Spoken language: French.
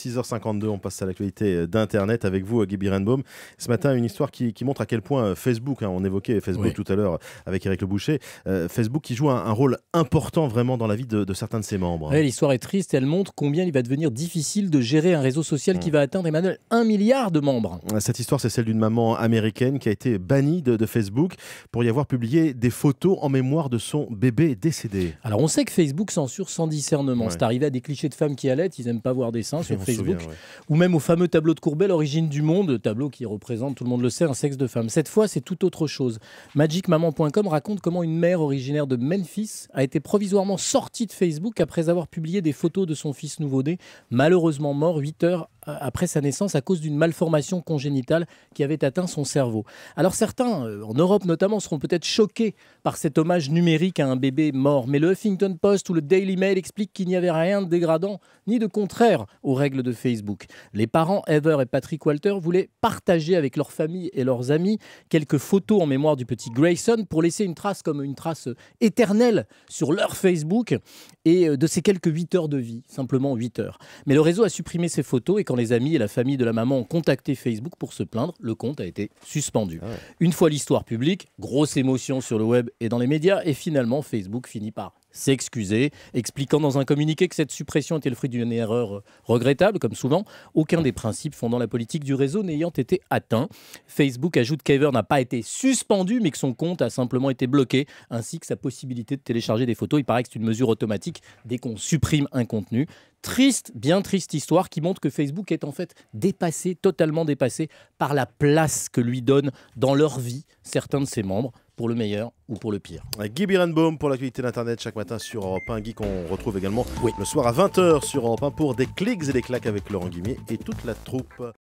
6h52, on passe à l'actualité d'Internet avec vous, Guy Birenbaum. Ce matin, une histoire qui montre à quel point Facebook, on évoquait Facebook tout à l'heure avec Éric Le Boucher, Facebook qui joue un rôle important vraiment dans la vie de certains de ses membres. Ouais, l'histoire est triste et elle montre combien il va devenir difficile de gérer un réseau social qui va atteindre, Emmanuel, 1 milliard de membres. Cette histoire, c'est celle d'une maman américaine qui a été bannie de Facebook pour y avoir publié des photos en mémoire de son bébé décédé. Alors on sait que Facebook censure sans discernement. C'est arrivé à des clichés de femmes qui allaitent, ils n'aiment pas voir des seins sur Facebook. Ou même au fameux tableau de Courbet, l'origine du monde, tableau qui représente, tout le monde le sait, un sexe de femme. Cette fois, c'est tout autre chose. Magicmaman.com raconte comment une mère originaire de Memphis a été provisoirement sortie de Facebook après avoir publié des photos de son fils nouveau-né, malheureusement mort 8 heures après sa naissance à cause d'une malformation congénitale qui avait atteint son cerveau. Alors certains, en Europe notamment, seront peut-être choqués par cet hommage numérique à un bébé mort, mais le Huffington Post ou le Daily Mail expliquent qu'il n'y avait rien de dégradant ni de contraire aux règles de Facebook. Les parents Heather et Patrick Walter voulaient partager avec leur famille et leurs amis quelques photos en mémoire du petit Grayson pour laisser une trace comme une trace éternelle sur leur Facebook et de ces quelques 8 heures de vie, simplement 8 heures. Mais le réseau a supprimé ces photos et quand les amis et la famille de la maman ont contacté Facebook pour se plaindre, le compte a été suspendu. Une fois l'histoire publique, grosse émotion sur le web et dans les médias, et finalement Facebook finit par s'excuser, expliquant dans un communiqué que cette suppression était le fruit d'une erreur regrettable, comme souvent, aucun des principes fondant la politique du réseau n'ayant été atteint. Facebook ajoute qu'Ever n'a pas été suspendu, mais que son compte a simplement été bloqué, ainsi que sa possibilité de télécharger des photos. Il paraît que c'est une mesure automatique dès qu'on supprime un contenu. Triste, bien triste histoire qui montre que Facebook est en fait dépassé, totalement dépassé par la place que lui donnent dans leur vie certains de ses membres, pour le meilleur ou pour le pire. Guy Birenbaum pour l'actualité d'Internet chaque matin sur Europe 1. Guy qu'on retrouve également le soir à 20h sur Europe 1 pour des clics et des claques avec Laurent Guimier et toute la troupe.